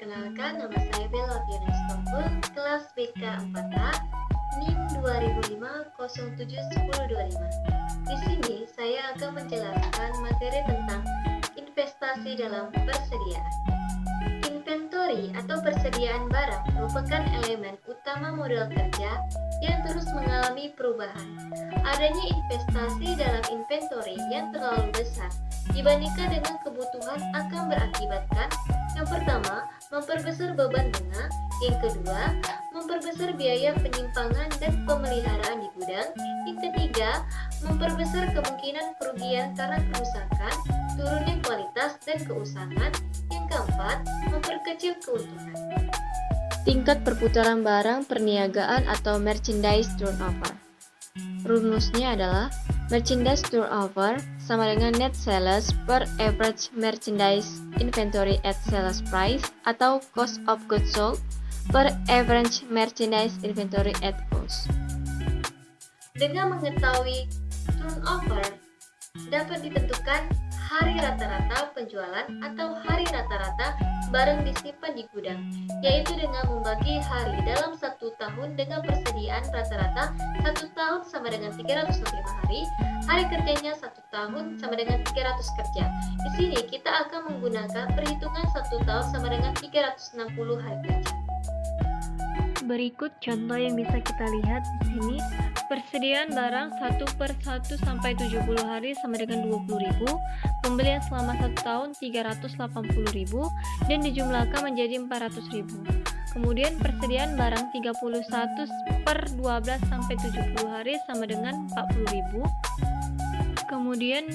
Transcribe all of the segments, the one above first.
Perkenalkan, nama saya Bella Fiona Istanbul, kelas BK 4A, NIM 2005071025. Di sini saya akan menjelaskan materi tentang investasi dalam persediaan. Inventory atau persediaan barang merupakan elemen utama modal kerja yang terus mengalami perubahan. Adanya investasi dalam inventory yang terlalu besar dibandingkan dengan kebutuhan akan berakibatkan yang pertama, memperbesar beban bunga. Yang kedua, memperbesar biaya penyimpangan dan pemeliharaan di gudang. Yang ketiga, memperbesar kemungkinan kerugian karena kerusakan, turunnya kualitas dan keusangan. Yang keempat, memperkecil keuntungan. Tingkat perputaran barang perniagaan atau merchandise turnover. Rumusnya adalah merchandise turnover sama dengan net sales per average merchandise inventory at sales price atau cost of goods sold per average merchandise inventory at cost. Dengan mengetahui turnover, dapat ditentukan hari rata-rata penjualan atau hari rata-rata barang disimpan di gudang, yaitu dengan membagi hari dalam satu tahun dengan persediaan rata-rata satu tahun sama dengan 365 hari, hari kerjanya satu tahun sama dengan 300 kerja. Di sini kita akan menggunakan perhitungan satu tahun sama dengan 360 hari kerja. Berikut contoh yang bisa kita lihat di sini. Persediaan barang 1/1 sampai 70 hari sama dengan 20.000, pembelian selama 1 tahun 380.000 dan dijumlahkan menjadi 400.000. Kemudian persediaan barang 31/12 sampai 70 hari sama dengan 40.000. Kemudian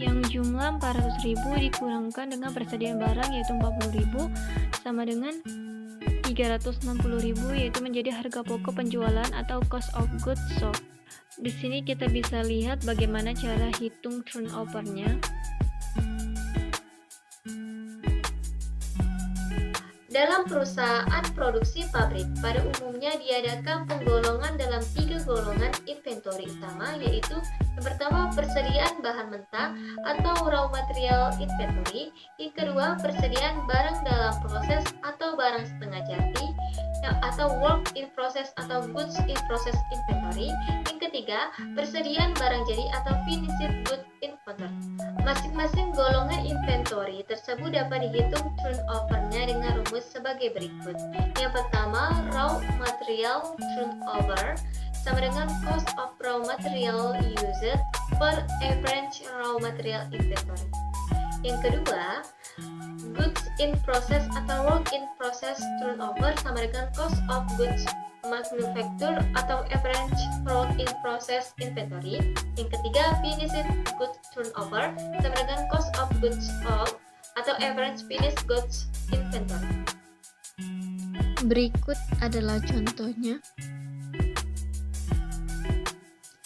yang jumlah 400.000 dikurangkan dengan persediaan barang yaitu 40.000 sama dengan 360.000, yaitu menjadi harga pokok penjualan atau cost of goods sold. Di sini kita bisa lihat bagaimana cara hitung turnover-nya. Dalam perusahaan produksi pabrik, pada umumnya diadakan penggolongan dalam 3 golongan inventory utama, yaitu yang pertama persediaan bahan mentah atau raw material inventory, yang kedua persediaan barang dalam proses atau barang setengah jadi, atau work in process atau goods in process inventory, yang ketiga persediaan barang jadi atau finished goods inventory. Masing-masing golongan inventory tersebut dapat dihitung turnover-nya dengan rumus sebagai berikut. Yang pertama, raw material turnover sama dengan cost of raw material used per average raw material inventory. Yang kedua, goods in process atau work in process turnover sama dengan cost of goods manufacture atau average work in process inventory. Yang ketiga, finished goods turnover sama dengan cost of goods sold atau average finished goods inventory. Berikut adalah contohnya.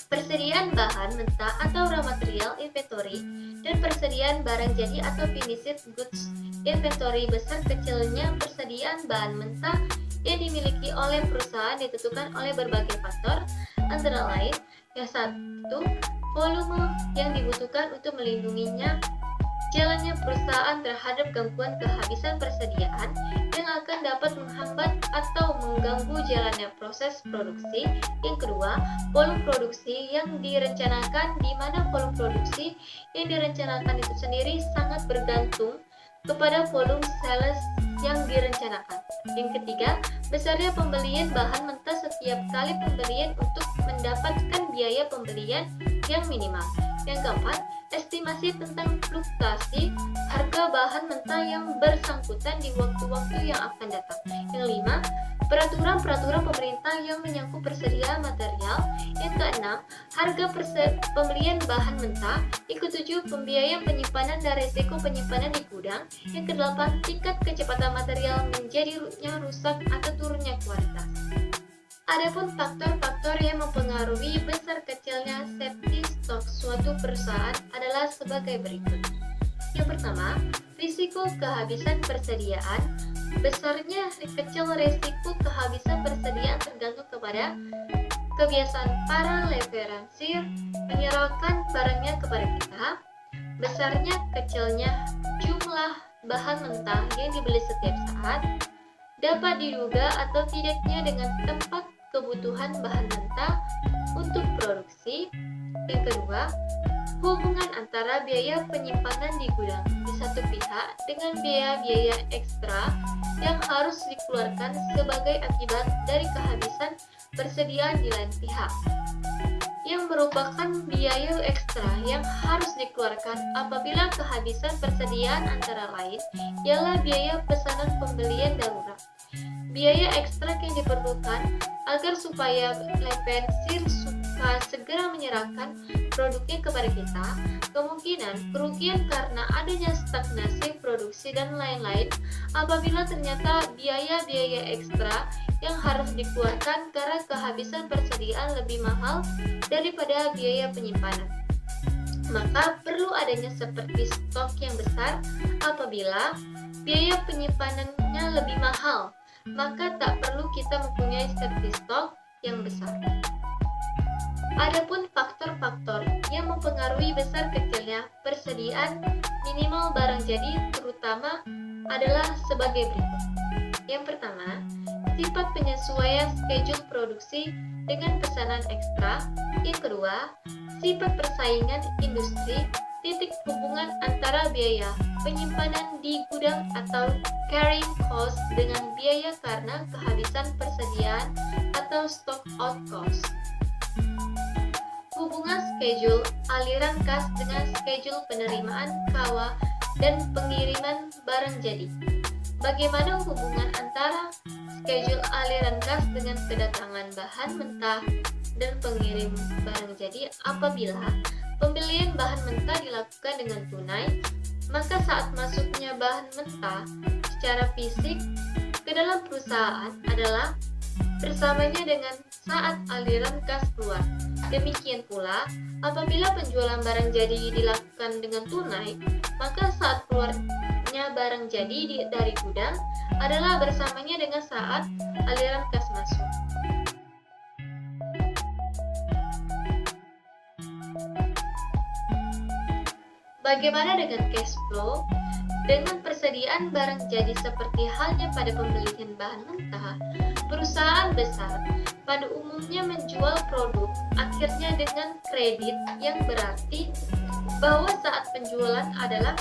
Persediaan bahan mentah atau raw material inventory dan persediaan barang jadi atau finished goods inventory. Besar kecilnya persediaan bahan mentah yang dimiliki oleh perusahaan ditentukan oleh berbagai faktor, antara lain yang satu, volume yang dibutuhkan untuk melindunginya jalannya perusahaan terhadap gangguan kehabisan persediaan yang akan dapat menghambat atau mengganggu jalannya proses produksi. Yang kedua, volume produksi yang direncanakan, di mana volume produksi yang direncanakan itu sendiri sangat bergantung kepada volume sales yang direncanakan. Yang ketiga, besarnya pembelian bahan mentah setiap kali pembelian untuk mendapatkan biaya pembelian yang minimal. Yang keempat, estimasi tentang fluktuasi harga bahan mentah yang bersangkutan di waktu-waktu yang akan datang. Yang lima, peraturan-peraturan pemerintah yang menyangkut persediaan material. Yang keenam, harga pembelian bahan mentah. Yang ketujuh, pembiayaan penyimpanan dan risiko penyimpanan di gudang. Yang kedelapan, tingkat kecepatan material menjadi rusak atau turunnya kualitas. Adapun faktor-faktor yang mempengaruhi besar kecilnya safety stock suatu perusahaan adalah sebagai berikut. Yang pertama, risiko kehabisan persediaan. Besarnya kecil risiko kehabisan persediaan tergantung kepada kebiasaan para licensor menyerahkan barangnya kepada kita. Besarnya kecilnya jumlah jumlah bahan mentah yang dibeli setiap saat, dapat diduga atau tidaknya dengan tempat kebutuhan bahan mentah untuk produksi. Yang kedua, hubungan antara biaya penyimpanan di gudang di satu pihak dengan biaya-biaya ekstra yang harus dikeluarkan sebagai akibat dari kehabisan persediaan di lain pihak, yang merupakan biaya ekstra yang harus dikeluarkan apabila kehabisan persediaan antara lain ialah biaya pesanan pembelian darurat. Biaya ekstra yang diperlukan agar supaya lepensir segera menyerahkan produknya kepada kita, kemungkinan kerugian karena adanya stagnasi produksi dan lain-lain apabila ternyata biaya-biaya ekstra yang harus dikeluarkan karena kehabisan persediaan lebih mahal daripada biaya penyimpanan. Maka perlu adanya seperti stok yang besar. Apabila biaya penyimpanannya lebih mahal, maka tak perlu kita mempunyai seperti stok yang besar. Adapun faktor-faktor yang mempengaruhi besar kecilnya persediaan minimal barang jadi terutama adalah sebagai berikut. Yang pertama, sifat penyesuaian schedule produksi dengan pesanan ekstra. Yang kedua, sifat persaingan industri. Hubungan antara biaya penyimpanan di gudang atau carrying cost dengan biaya karena kehabisan persediaan atau stock out cost. Hubungan schedule aliran kas dengan schedule penerimaan KW dan pengiriman barang jadi. Bagaimana hubungan antara schedule aliran kas dengan kedatangan bahan mentah dan pengirim barang jadi? Apabila pembelian bahan mentah dilakukan dengan tunai, maka saat masuknya bahan mentah secara fisik ke dalam perusahaan adalah bersamanya dengan saat aliran kas keluar. Demikian pula, apabila penjualan barang jadi dilakukan dengan tunai, maka saat keluarnya barang jadi dari gudang adalah bersamanya dengan saat aliran kas masuk. Bagaimana dengan cash flow? Dengan persediaan barang jadi seperti halnya pada pembelian bahan mentah, perusahaan besar pada umumnya menjual produk akhirnya dengan kredit, yang berarti bahwa saat penjualan adalah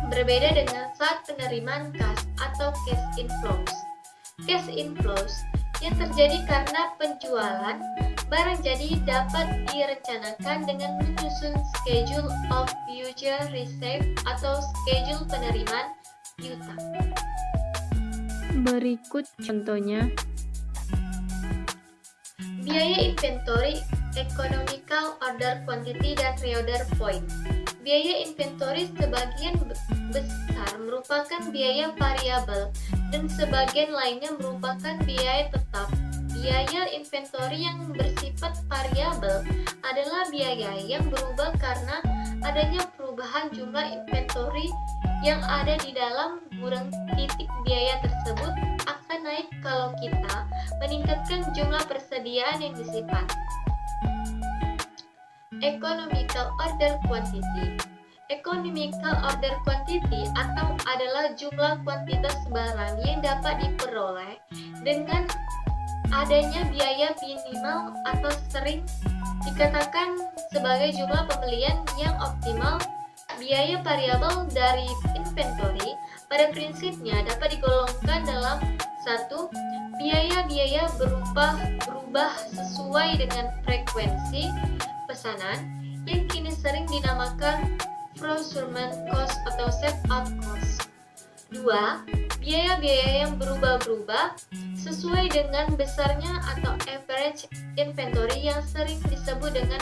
berbeda dengan saat penerimaan kas atau cash inflows. Cash inflows yang terjadi karena penjualan barang jadi dapat direncanakan dengan menyusun schedule of future receipt atau schedule penerimaan piutang. Berikut contohnya. Biaya inventory, economical order quantity, dan reorder point. Biaya inventory sebagian besar merupakan biaya variabel dan sebagian lainnya merupakan biaya tetap. Biaya inventory yang bersifat variabel adalah biaya yang berubah karena adanya perubahan jumlah inventory yang ada di dalam gudang. Titik biaya tersebut akan naik kalau kita meningkatkan jumlah persediaan yang disimpan. Economical order quantity. Economical order quantity atau adalah jumlah kuantitas barang yang dapat diperoleh dengan adanya biaya minimal atau sering dikatakan sebagai jumlah pembelian yang optimal. Biaya variabel dari inventory pada prinsipnya dapat digolongkan dalam satu, biaya-biaya berubah sesuai dengan frekuensi pesanan yang kini sering dinamakan procurement cost atau setup cost. 2. Biaya-biaya yang berubah-berubah sesuai dengan besarnya atau average inventory yang sering disebut dengan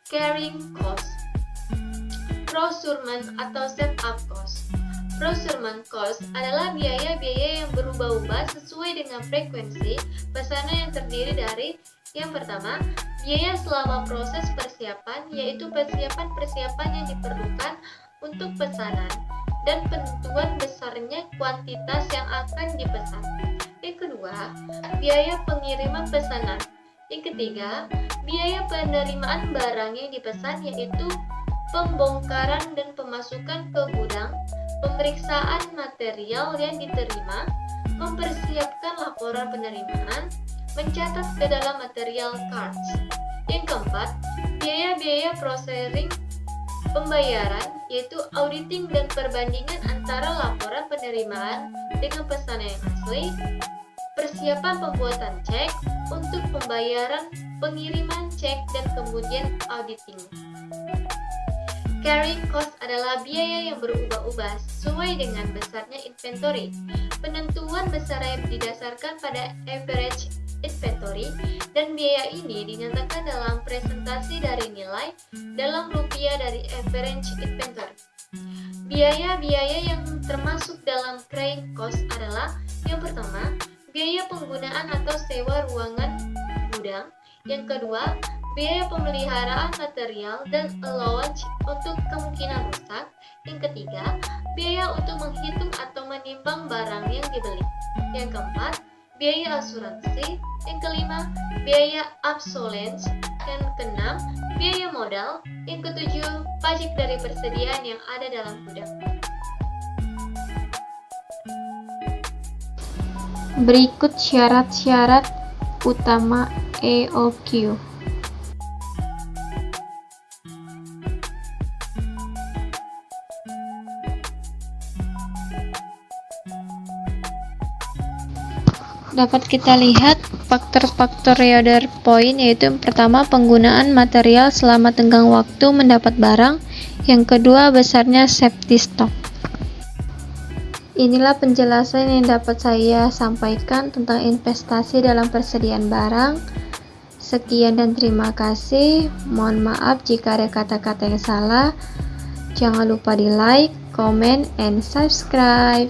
carrying cost. Procurement atau setup cost. Procurement cost adalah biaya-biaya yang berubah-ubah sesuai dengan frekuensi pesanan yang terdiri dari yang pertama, biaya selama proses persiapan, yaitu persiapan-persiapan yang diperlukan untuk pesanan dan penentuan besarnya kuantitas yang akan dipesan. Yang kedua, biaya pengiriman pesanan. Yang ketiga, biaya penerimaan barang yang dipesan, yaitu pembongkaran dan pemasukan ke gudang. pemeriksaan material yang diterima, mempersiapkan laporan penerimaan, mencatat ke dalam material cards. Yang keempat, biaya-biaya processing pembayaran, yaitu auditing dan perbandingan antara laporan penerimaan dengan pesanan yang asli, persiapan pembuatan cek untuk pembayaran, pengiriman cek, dan kemudian auditing. Carrying cost adalah biaya yang berubah-ubah sesuai dengan besarnya inventory. Penentuan besarnya didasarkan pada average inventory, dan biaya ini dinyatakan dalam presentasi dari nilai dalam rupiah dari average inventory. Biaya-biaya yang termasuk dalam carrying cost adalah yang pertama, biaya penggunaan atau sewa ruangan gudang. Yang kedua, biaya pemeliharaan material dan allowance untuk kemungkinan rusak. Yang ketiga, biaya untuk menghitung atau menimbang barang yang dibeli. Yang keempat, biaya asuransi. Yang kelima, biaya obsolescence. Yang keenam, biaya modal. Yang ketujuh, pajak dari persediaan yang ada dalam gudang. Berikut syarat-syarat utama EOQ. Dapat kita lihat faktor-faktor reorder point, yaitu yang pertama penggunaan material selama tenggang waktu mendapat barang, yang kedua besarnya safety stock. Inilah penjelasan yang dapat saya sampaikan tentang investasi dalam persediaan barang. Sekian dan terima kasih. Mohon maaf jika ada kata-kata yang salah. Jangan lupa di like, comment, and subscribe.